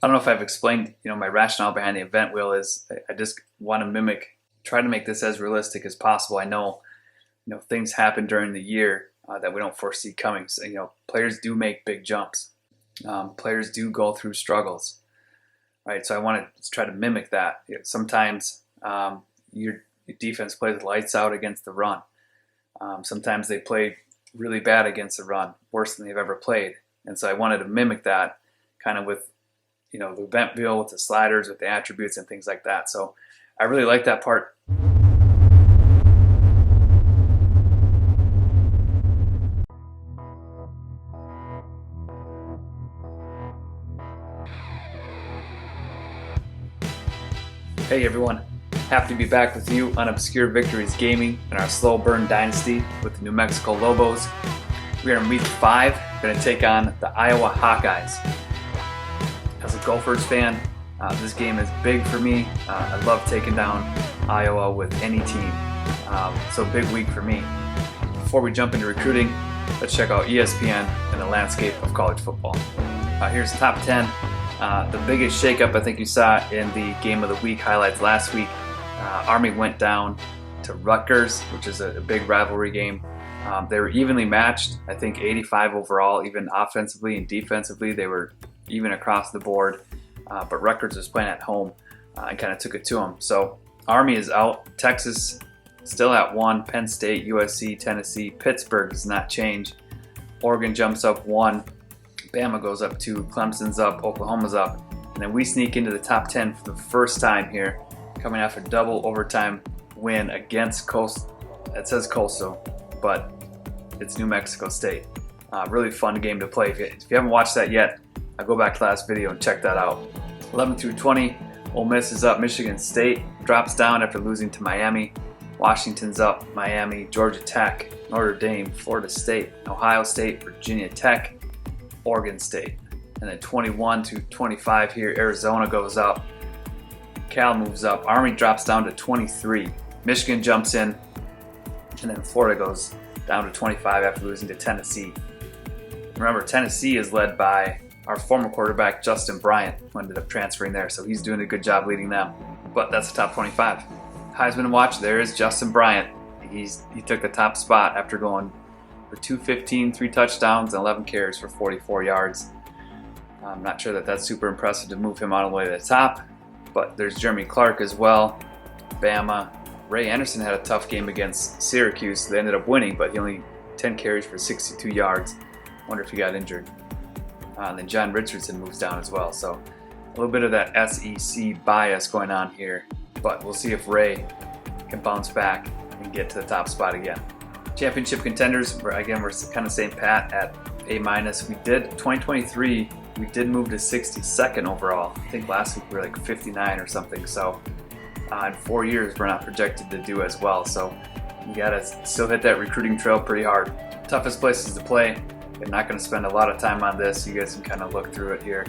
I don't know if I've explained, my rationale behind the event wheel is I just want to try to make this as realistic as possible. I know, things happen during the year that we don't foresee coming. So, players do make big jumps. Players do go through struggles, right? So I want to try to mimic that. Sometimes your defense plays lights out against the run. Sometimes they play really bad against the run, worse than they've ever played. And so I wanted to mimic that kind of with, the event wheel, with the sliders, with the attributes and things like that. So I really like that part. Hey everyone, happy to be back with you on Obscure Victories Gaming in our slow burn dynasty with the New Mexico Lobos. We are in week 5, going to take on the Iowa Hawkeyes. As a Gophers fan, this game is big for me. I love taking down Iowa with any team, so big week for me. Before we jump into recruiting, let's check out ESPN and the landscape of college football. Here's the top 10. The biggest shakeup I think you saw in the Game of the Week highlights last week. Army went down to Rutgers, which is a big rivalry game. They were evenly matched, I think 85 overall, even offensively and defensively. They were even across the board, but Rutgers was playing at home and kind of took it to them. So Army is out. Texas still at 1. Penn State, USC, Tennessee. Pittsburgh does not change. Oregon jumps up 1. Bama goes up 2. Clemson's up. Oklahoma's up. And then we sneak into the top 10 for the first time here, coming off a double overtime win against Coastal. It says Coastal, but it's New Mexico State. Really fun game to play. If you haven't watched that yet, I'll go back to last video and check that out. 11 through 20, Ole Miss is up. Michigan State drops down after losing to Miami. Washington's up. Miami, Georgia Tech, Notre Dame, Florida State, Ohio State, Virginia Tech, Oregon State. And then 21 to 25 here, Arizona goes up. Cal moves up. Army drops down to 23. Michigan jumps in. And then Florida goes down to 25 after losing to Tennessee. Remember, Tennessee is led by our former quarterback, Justin Bryant, who ended up transferring there. So he's doing a good job leading them. But that's the top 25. Heisman Watch, there is Justin Bryant. He took the top spot after going for 215, 3 touchdowns, and 11 carries for 44 yards. I'm not sure that's super impressive to move him all the way to the top. But there's Jeremy Clark as well. Bama. Ray Anderson had a tough game against Syracuse. They ended up winning, but he only 10 carries for 62 yards. Wonder if he got injured. And then John Richardson moves down as well. So a little bit of that SEC bias going on here. But we'll see if Ray can bounce back and get to the top spot again. Championship contenders, we're kind of same pat at A-. We did 2023. We did move to 62nd overall. I think last week we were like 59 or something. So in 4 years, we're not projected to do as well. So you gotta still hit that recruiting trail pretty hard. Toughest places to play. I'm not gonna spend a lot of time on this. You guys can kind of look through it here.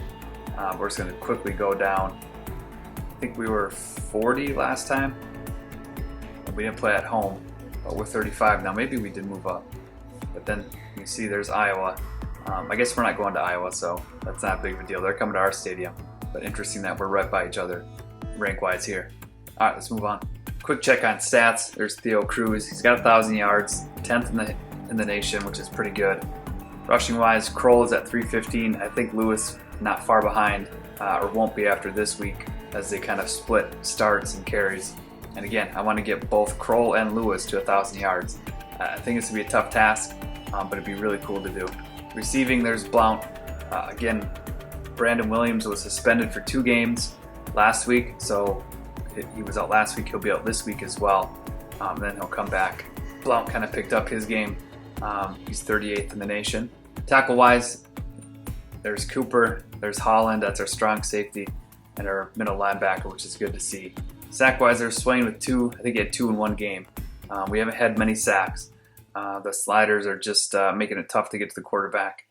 We're just gonna quickly go down. I think we were 40 last time. We didn't play at home, but we're 35 now. Maybe we did move up. But then you see there's Iowa. I guess we're not going to Iowa, so that's not a big of a deal. They're coming to our stadium. But interesting that we're right by each other rank-wise here. All right, let's move on. Quick check on stats. There's Theo Cruz. He's got 1,000 yards, 10th in the nation, which is pretty good. Rushing-wise, Kroll is at 315. I think Lewis not far behind, or won't be after this week, as they kind of split starts and carries. And again, I want to get both Kroll and Lewis to 1,000 yards. I think it's going to be a tough task, but it'd be really cool to do. Receiving, there's Blount. Again, Brandon Williams was suspended for 2 games last week, so he was out last week. He'll be out this week as well. Then he'll come back. Blount kind of picked up his game. He's 38th in the nation. Tackle-wise, there's Cooper, there's Holland, that's our strong safety, and our middle linebacker, which is good to see. Sack-wise, there's Swain with 2. I think he had 2 in 1 game. We haven't had many sacks. The sliders are just making it tough to get to the quarterback.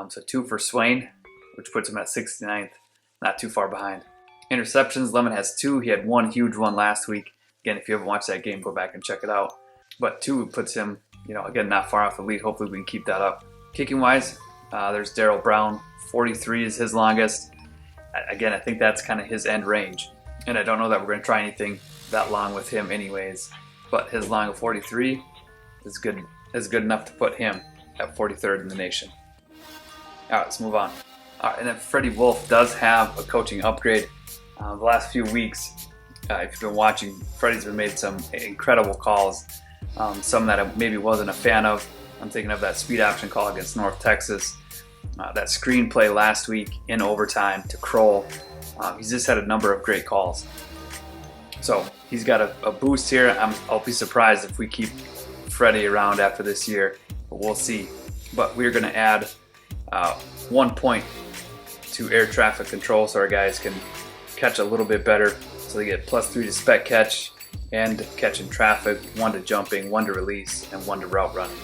So 2 for Swain, which puts him at 69th, not too far behind. Interceptions, Lemon has 2. He had 1 huge one last week. Again, if you haven't watched that game, go back and check it out. But 2 puts him, again, not far off the lead. Hopefully we can keep that up. Kicking-wise, there's Darryl Brown. 43 is his longest. Again, I think that's kind of his end range. And I don't know that we're going to try anything that long with him anyways. But his long of 43 is good enough to put him at 43rd in the nation. All right, let's move on. All right, and then Freddie Wolfe does have a coaching upgrade. The last few weeks, if you've been watching, Freddie's been made some incredible calls. Some that I maybe wasn't a fan of. I'm thinking of that speed option call against North Texas. That screenplay last week in overtime to Kroll. He's just had a number of great calls. So he's got a boost here. I'll be surprised if we keep Freddie around after this year, but we'll see. But we're going to add 1 point to air traffic control so our guys can catch a little bit better. So they get +3 to spec catch and catching traffic, 1 to jumping, 1 to release, and 1 to route running.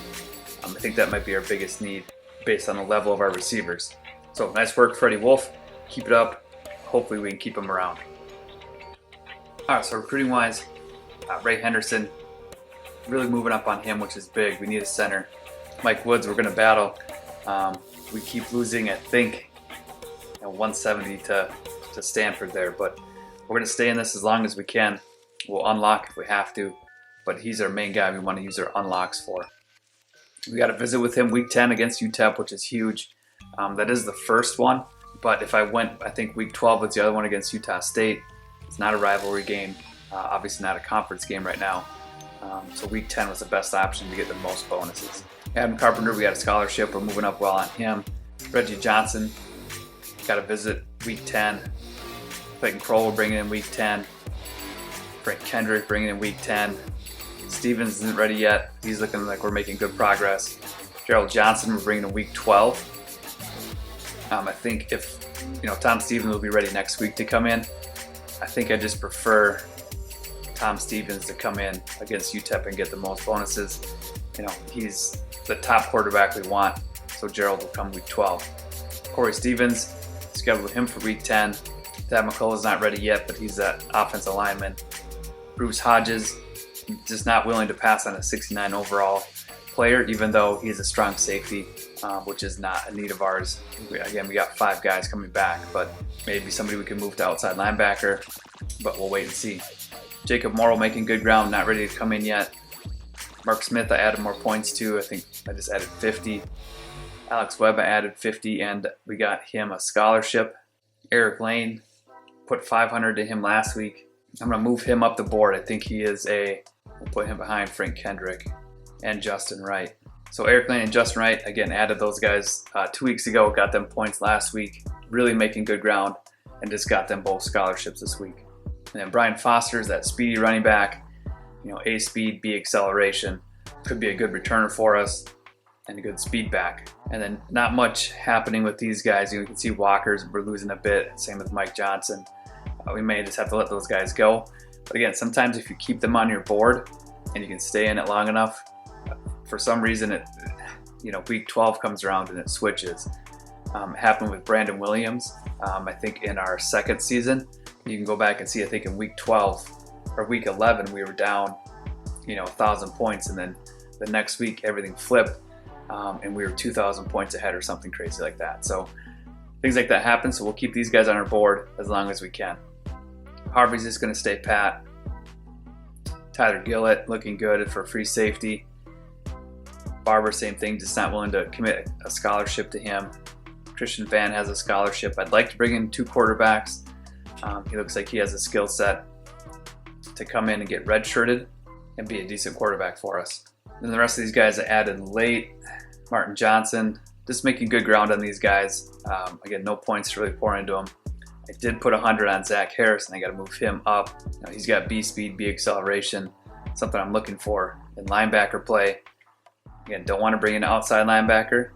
I think that might be our biggest need based on the level of our receivers. So nice work, Freddie Wolfe. Keep it up. Hopefully we can keep him around. All right, so recruiting wise, Ray Henderson, really moving up on him, which is big. We need a center. Mike Woods, we're going to battle. We keep losing, I think, 170 to Stanford there, but we're going to stay in this as long as we can. We'll unlock if we have to, but he's our main guy we want to use our unlocks for. We got a visit with him week 10 against UTEP, which is huge. That is the first one, but if I went, I think week 12 was the other one against Utah State. It's not a rivalry game, obviously not a conference game right now. So week 10 was the best option to get the most bonuses. Adam Carpenter, we got a scholarship. We're moving up well on him. Reggie Johnson, got a visit week 10. Clayton Kroll, we're bringing in week 10. Frank Kendrick, bringing in week 10. Stevens isn't ready yet. He's looking like we're making good progress. Gerald Johnson, we're bringing in week 12. I think if, Tom Stevens will be ready next week to come in. I think I just prefer Tom Stevens to come in against UTEP and get the most bonuses. He's the top quarterback we want, so Gerald will come week 12. Corey Stevens, scheduled him for week 10. Thad McCullough's not ready yet, but he's that offensive lineman. Bruce Hodges, just not willing to pass on a 69 overall player, even though he's a strong safety, which is not a need of ours. We got 5 guys coming back, but maybe somebody we can move to outside linebacker, but we'll wait and see. Jacob Morrow making good ground, not ready to come in yet. Mark Smith, I added more points to. I think I just added 50. Alex Webb, I added 50, and we got him a scholarship. Eric Lane, put 500 to him last week. I'm going to move him up the board. I think he is we'll put him behind Frank Kendrick and Justin Wright. So Eric Lane and Justin Wright, again, added those guys 2 weeks ago, got them points last week, really making good ground, and just got them both scholarships this week. And then Brian Foster is that speedy running back, A speed, B acceleration. Could be a good returner for us and a good speed back. And then not much happening with these guys. You can see Walker's, we're losing a bit. Same with Mike Johnson. We may just have to let those guys go. But again, sometimes if you keep them on your board and you can stay in it long enough, for some reason, week 12 comes around and it switches. It happened with Brandon Williams, I think in our second season. You can go back and see, I think in week 12 or week 11, we were down, 1,000 points. And then the next week, everything flipped and we were 2,000 points ahead or something crazy like that. So things like that happen. So we'll keep these guys on our board as long as we can. Harvey's just going to stay pat. Tyler Gillett looking good for free safety. Barber, same thing, just not willing to commit a scholarship to him. Christian Van has a scholarship. I'd like to bring in 2 quarterbacks. He looks like he has a skill set to come in and get redshirted and be a decent quarterback for us. Then the rest of these guys I added late. Martin Johnson, just making good ground on these guys. Again, no points really pouring into them. I did put 100 on Zach Harris, and I got to move him up. He's got B speed, B acceleration, something I'm looking for in linebacker play. Again, don't want to bring in an outside linebacker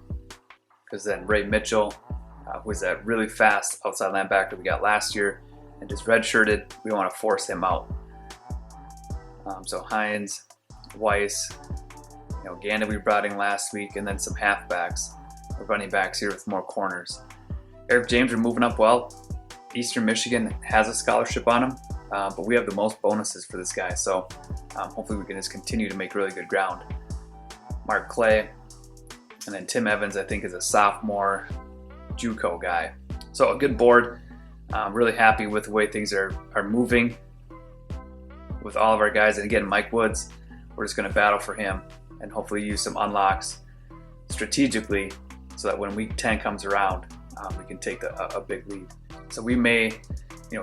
because then Ray Mitchell, who was that really fast outside linebacker we got last year and just redshirted, we want to force him out. So Hines, Weiss, Ganda we brought in last week, and then some halfbacks, or running backs here with more corners. Eric James, we're moving up well. Eastern Michigan has a scholarship on him, but we have the most bonuses for this guy, so hopefully we can just continue to make really good ground. Mark Clay, and then Tim Evans, I think, is a sophomore JUCO guy. So a good board. I'm really happy with the way things are moving with all of our guys. And again, Mike Woods, we're just going to battle for him and hopefully use some unlocks strategically so that when week 10 comes around, we can take a big lead. So we may,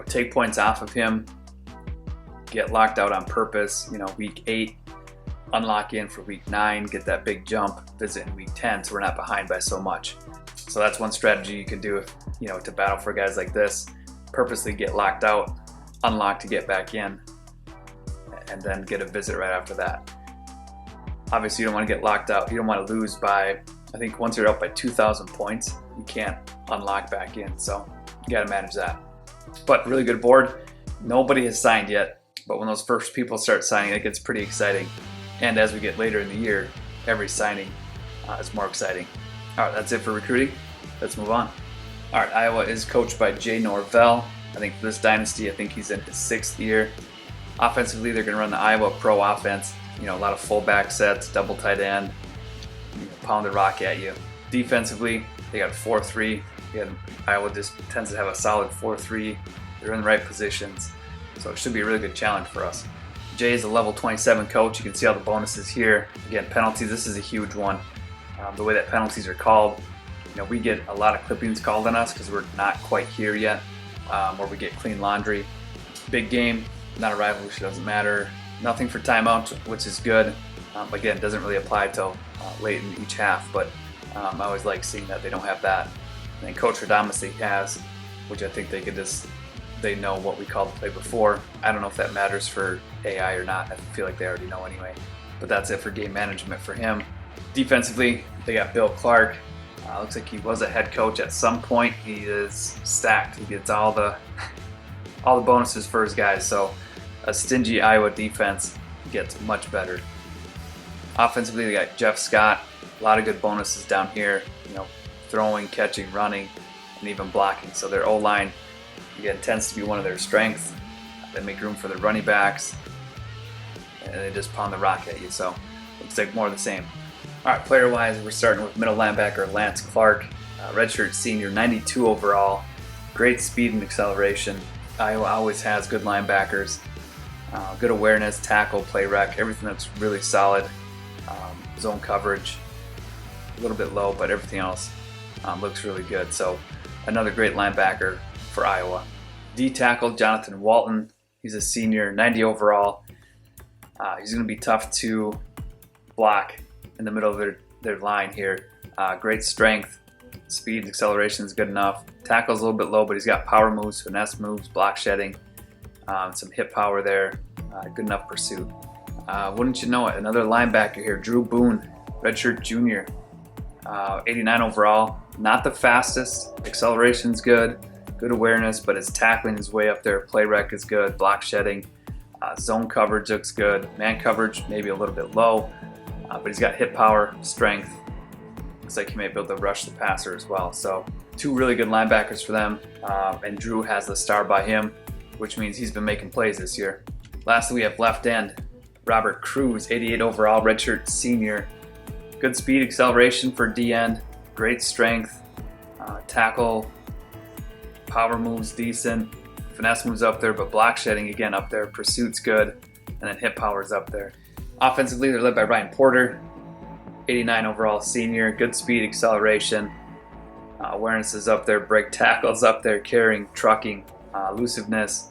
take points off of him, get locked out on purpose, week 8, unlock in for week 9, get that big jump, visit in week 10 so we're not behind by so much. So that's one strategy you can do if, to battle for guys like this. Purposely get locked out, unlock to get back in, and then get a visit right after that. Obviously you don't want to get locked out. You don't want to lose by, I think once you're up by 2,000 points, you can't unlock back in. So you got to manage that. But really good board. Nobody has signed yet, but when those first people start signing, it gets pretty exciting. And as we get later in the year, every signing is more exciting. All right, that's it for recruiting. Let's move on. All right, Iowa is coached by Jay Norvell. I think for this dynasty, I think he's in his 6th year. Offensively, they're going to run the Iowa Pro offense. A lot of fullback sets, double tight end, pound the rock at you. Defensively, they got 4-3. Iowa just tends to have a solid 4-3. They're in the right positions, so it should be a really good challenge for us. Jay is a level 27 coach. You can see all the bonuses here. Again, penalties, this is a huge one. The way that penalties are called, we get a lot of clippings called on us because we're not quite here yet, where we get clean laundry. Big game, not a rivalry, so it doesn't matter. Nothing for timeout, which is good. Again, it doesn't really apply till late in each half, but I always like seeing that they don't have that. And then Coach Radamasy has, which I think they know what we called the play before. I don't know if that matters for AI or not. I feel like they already know anyway. But that's it for game management for him. Defensively, they got Bill Clark. Looks like he was a head coach at some point. He is stacked. He gets all the bonuses for his guys. So a stingy Iowa defense gets much better. Offensively, they got Jeff Scott. A lot of good bonuses down here. Throwing, catching, running, and even blocking. So their O-line, again, tends to be one of their strengths. They make room for the running backs, and they just pound the rock at you. So looks like more of the same. All right, player-wise, we're starting with middle linebacker Lance Clark, redshirt senior, 92 overall, great speed and acceleration. Iowa always has good linebackers, good awareness, tackle, play rec, everything that's really solid. Zone coverage, a little bit low, but everything else looks really good. So another great linebacker for Iowa. D tackle Jonathan Walton, he's a senior, 90 overall. He's going to be tough to block in the middle of their line here. Great strength, speed, acceleration is good enough. Tackle's a little bit low, but he's got power moves, finesse moves, block shedding, some hip power there, good enough pursuit. Wouldn't you know it, another linebacker here, Drew Boone, redshirt junior, 89 overall. Not the fastest, acceleration's good awareness, but his tackling is way up there. Play rec is good, block shedding, zone coverage looks good, man coverage maybe a little bit low, but he's got hip power, strength. Looks like he may be able to rush the passer as well. So 2 really good linebackers for them, and Drew has the star by him, which means he's been making plays this year. Lastly, we have left end Robert Cruz, 88 overall, redshirt senior. Good speed, acceleration for D end, great strength, tackle, power moves decent, finesse moves up there, but block shedding again up there, pursuit's good, and then hip power's up there. Offensively, they're led by Ryan Porter, 89 overall senior, good speed, acceleration, awareness is up there, break tackles up there, carrying, trucking, elusiveness,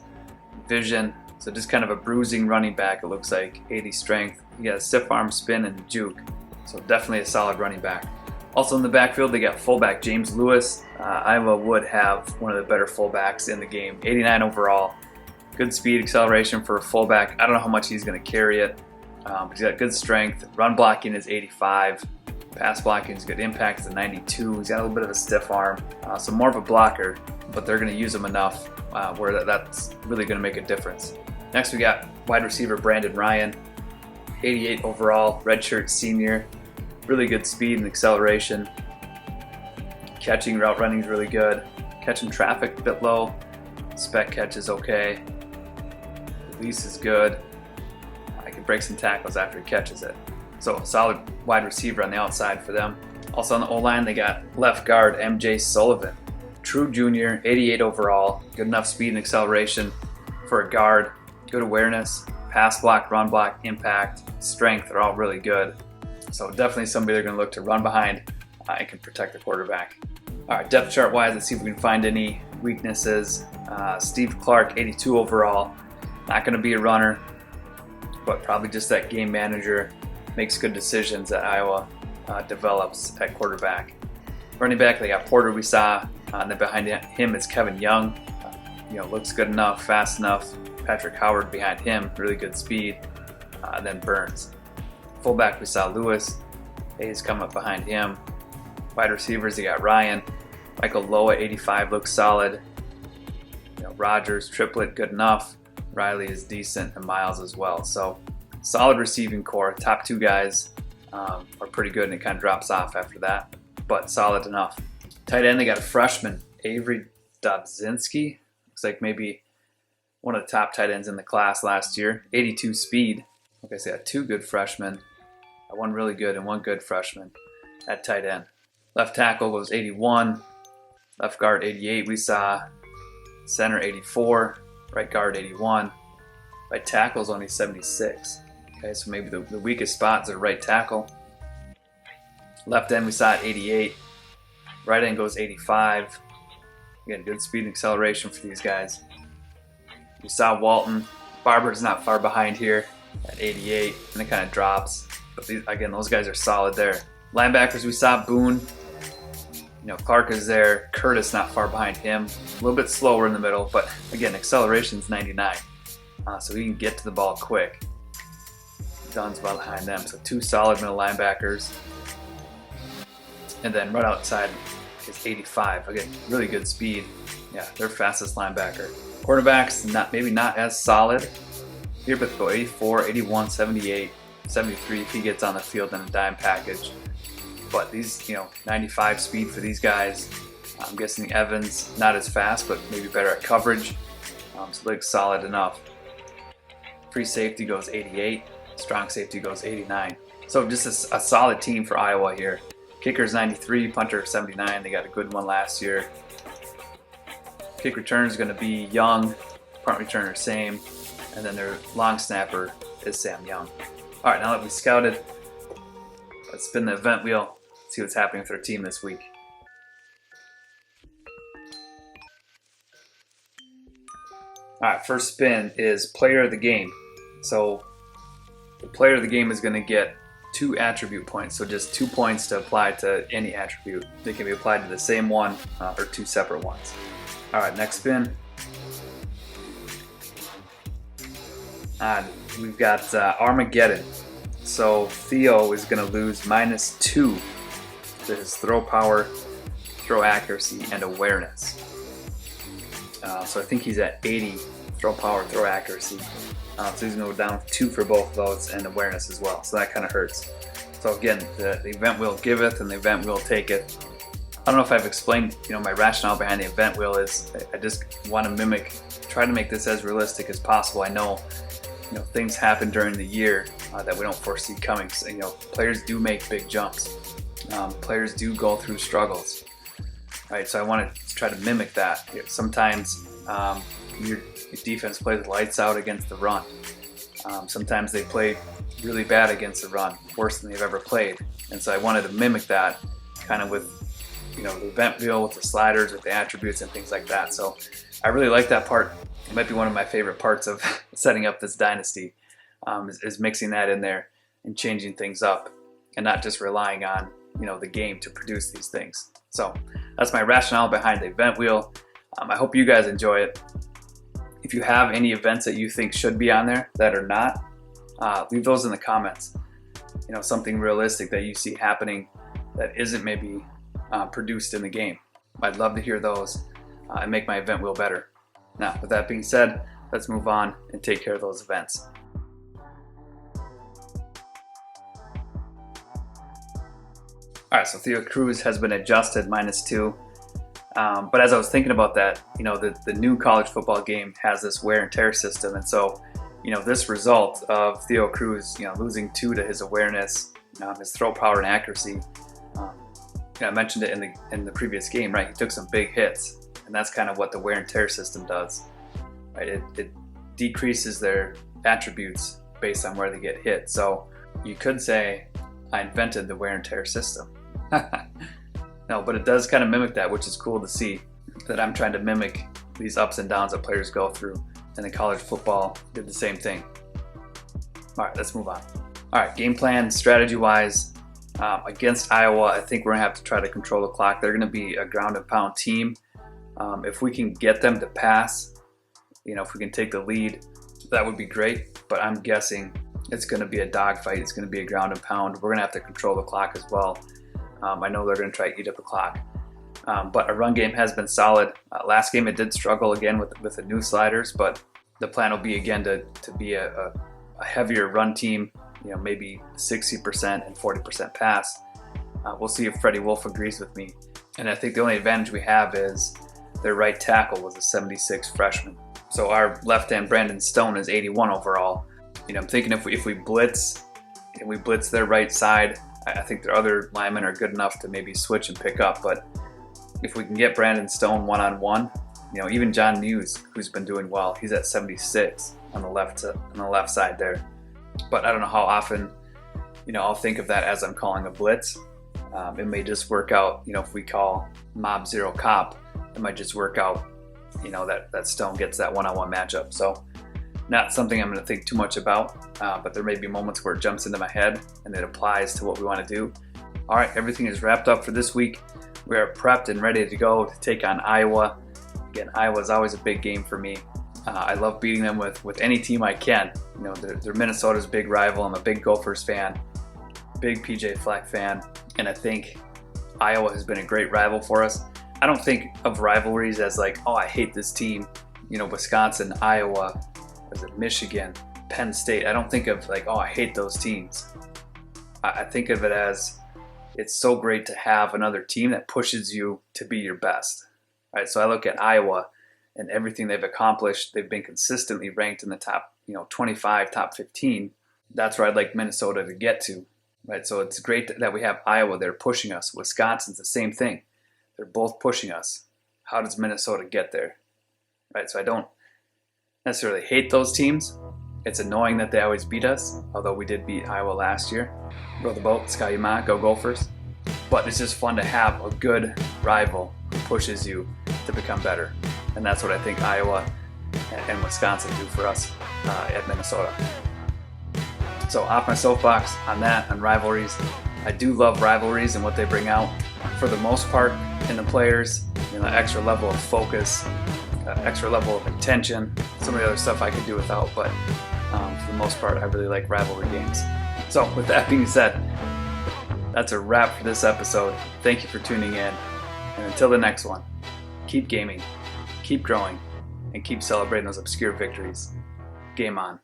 vision. So just kind of a bruising running back, it looks like. 80 strength. He got a stiff arm spin and juke. So definitely a solid running back. Also in the backfield, they got fullback James Lewis. Iowa would have one of the better fullbacks in the game. 89 overall. Good speed, acceleration for a fullback. I don't know how much he's going to carry it. But he's got good strength. Run blocking is 85. Pass blocking is good. Impact is a 92. He's got a little bit of a stiff arm. So more of a blocker, but they're going to use him enough where that's really going to make a difference. Next we got wide receiver Brandon Ryan, 88 overall, redshirt senior. Really good speed and acceleration. Catching, route running is really good. Catching traffic a bit low. Spec catch is okay. Release is good. I can break some tackles after he catches it. So solid wide receiver on the outside for them. Also on the O-line, they got left guard MJ Sullivan, true junior, 88 overall, good enough speed and acceleration for a guard, good awareness, pass block, run block, impact, strength are all really good. So definitely somebody they're going to look to run behind and can protect the quarterback. All right, depth chart wise, let's see if we can find any weaknesses. Steve Clark, 82 overall, not going to be a runner, but probably just that game manager, makes good decisions that Iowa develops at quarterback. Running back, they got Porter we saw, and then behind him is Kevin Young. Looks good enough, fast enough. Patrick Howard behind him, really good speed. And then Burns. Fullback, we saw Lewis. Hayes coming up behind him. Wide receivers, they got Ryan. Michael Loa, 85, looks solid. Rogers, Triplett, good enough. Riley is decent, and Miles as well. So solid receiving core. Top two guys are pretty good, and it kind of drops off after that, but solid enough. Tight end, they got a freshman, Avery Dobzinski. Looks like maybe one of the top tight ends in the class last year. 82 speed. Okay, so they got two good freshmen. One really good and one good freshman at tight end. Left tackle goes 81. Left guard 88 we saw. Center 84. Right guard 81. Right tackle is only 76. Okay, so maybe the weakest spots are right tackle. Left end we saw at 88. Right end goes 85. Again, good speed and acceleration for these guys. We saw Walton. Barber's not far behind here at 88, and it kind of drops. But again, those guys are solid there. Linebackers, we saw Boone. Clark is there. Curtis not far behind him. A little bit slower in the middle, but again, acceleration's 99. So he can get to the ball quick. Dunn's well behind them. So two solid middle linebackers. And then right outside is 85. Again, really good speed. Yeah, their fastest linebacker. Quarterbacks, maybe not as solid here, but go 84, 81, 78, 73 if he gets on the field in a dime package. But these, 95 speed for these guys. I'm guessing Evans, not as fast, but maybe better at coverage. So looks solid enough. Free safety goes 88. Strong safety goes 89. So just a solid team for Iowa here. Kicker's 93, punter 79. They got a good one last year. Kick return is going to be Young. Punt returner same. And then their long snapper is Sam Young. All right, now that we scouted, let's spin the event wheel, see what's happening with our team this week. All right, first spin is player of the game. So the player of the game is going to get 2 attribute points, so just 2 points to apply to any attribute. They can be applied to the same one or 2 separate ones. All right, next spin. We've got Armageddon. So Theo is going to lose -2 to his throw power, throw accuracy, and awareness. So I think he's at 80 throw power, throw accuracy. So he's going to go down 2 for both of those, and awareness as well. So that kind of hurts. So again, the event wheel giveth and the event wheel taketh. I don't know if I've explained, my rationale behind the event wheel is I just want to try to make this as realistic as possible. I know, things happen during the year that we don't foresee coming. So, players do make big jumps. Players do go through struggles. Right, so I want to try to mimic that. Sometimes your defense plays lights out against the run. Sometimes they play really bad against the run, worse than they've ever played. And so I wanted to mimic that kind of with, the event wheel, with the sliders, with the attributes and things like that. So I really like that part. It might be one of my favorite parts of setting up this dynasty, is mixing that in there and changing things up and not just relying on, the game to produce these things. So that's my rationale behind the event wheel. I hope you guys enjoy it. If you have any events that you think should be on there that are not, leave those in the comments. Something realistic that you see happening that isn't maybe produced in the game. I'd love to hear those and make my event wheel better. Now, with that being said, let's move on and take care of those events. All right, so Theo Cruz has been adjusted -2. But as I was thinking about that, the new college football game has this wear and tear system. And so, this result of Theo Cruz, losing 2 to his awareness, his throw power and accuracy, I mentioned it in the previous game, right? He took some big hits, and that's kind of what the wear and tear system does, right? It decreases their attributes based on where they get hit. So you could say I invented the wear and tear system. No, but it does kind of mimic that, which is cool to see that I'm trying to mimic these ups and downs that players go through. And the college football did the same thing. All right, let's move on. All right, game plan strategy wise, against Iowa, I think we're gonna have to try to control the clock. They're gonna be a ground and pound team. If we can get them to pass, if we can take the lead, that would be great. But I'm guessing it's gonna be a dogfight. It's gonna be a ground and pound. We're gonna have to control the clock as well. I know they're gonna try to eat up the clock. But our run game has been solid. Last game it did struggle again with the new sliders, but the plan will be again to be a heavier run team, maybe 60% and 40% pass. We'll see if Freddie Wolfe agrees with me. And I think the only advantage we have is their right tackle was a 76 freshman. So our left end Brandon Stone is 81 overall. I'm thinking if we blitz and we blitz their right side, I think their other linemen are good enough to maybe switch and pick up. But if we can get Brandon Stone one-on-one, even John Muse, who's been doing well, he's at 76 on the left side there. But I don't know how often, I'll think of that as I'm calling a blitz. It may just work out, if we call mob zero cop, it might just work out, that Stone gets that one-on-one matchup. So not something I'm going to think too much about, but there may be moments where it jumps into my head and it applies to what we want to do. All right, everything is wrapped up for this week. We are prepped and ready to go to take on Iowa. Again, Iowa is always a big game for me. I love beating them with any team I can. They're Minnesota's big rival. I'm a big Gophers fan, big PJ Fleck fan, and I think Iowa has been a great rival for us. I don't think of rivalries as like, oh, I hate this team. Wisconsin, Iowa, Michigan, Penn State. I don't think of like, oh, I hate those teams. I think of it as it's so great to have another team that pushes you to be your best. Right? So I look at Iowa and everything they've accomplished. They've been consistently ranked in the top, 25, top 15. That's where I'd like Minnesota to get to. Right? So it's great that we have Iowa there pushing us. Wisconsin's the same thing. They're both pushing us. How does Minnesota get there? Right? So I don't necessarily hate those teams. It's annoying that they always beat us, although we did beat Iowa last year. Row the boat, Sky-U-Ma, go Gophers. But it's just fun to have a good rival who pushes you to become better. And that's what I think Iowa and Wisconsin do for us at Minnesota. So off my soapbox on that, on rivalries. I do love rivalries and what they bring out. For the most part, in the players, extra level of focus, extra level of intention, some of the other stuff I could do without, but for the most part, I really like rivalry games. So with that being said, that's a wrap for this episode. Thank you for tuning in, and until the next one, keep gaming, keep growing, and keep celebrating those obscure victories. Game on.